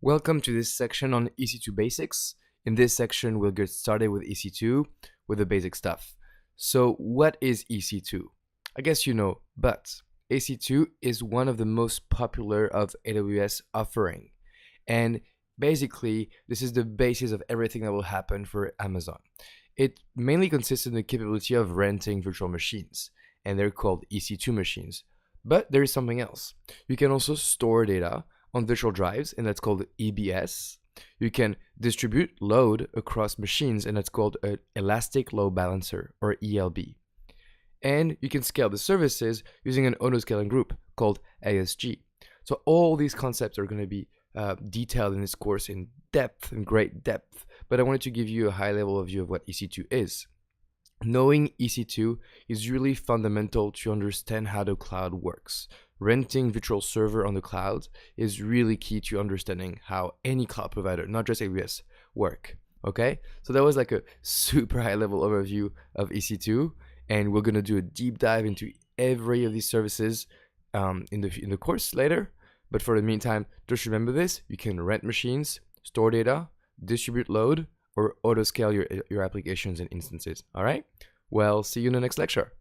Welcome to this section on EC2 basics. In this section, we'll get started with EC2 with the basic stuff. So what is EC2? I guess you know, but EC2 is one of the most popular of AWS offering. And basically, this is the basis of everything that will happen for Amazon. It mainly consists in the capability of renting virtual machines, and they're called EC2 machines. But there is something else. You can also store data on virtual drives, and that's called EBS. You can distribute load across machines, and that's called an elastic load balancer, or ELB. And you can scale the services using an AutoScaling group called ASG. So all these concepts are going to be detailed in this course in depth, in great depth, but I wanted to give you a high-level view of what EC2 is. Knowing EC2 is really fundamental to understand how the cloud works. Renting virtual server on the cloud is really key to understanding how any cloud provider, not just AWS, work. Okay, so that was like a super high-level overview of EC2, and we're gonna do a deep dive into every of these services in the course later. But for the meantime, just remember this: you can rent machines, store data, distribute load, or auto-scale your applications and instances. All right? Well, see you in the next lecture.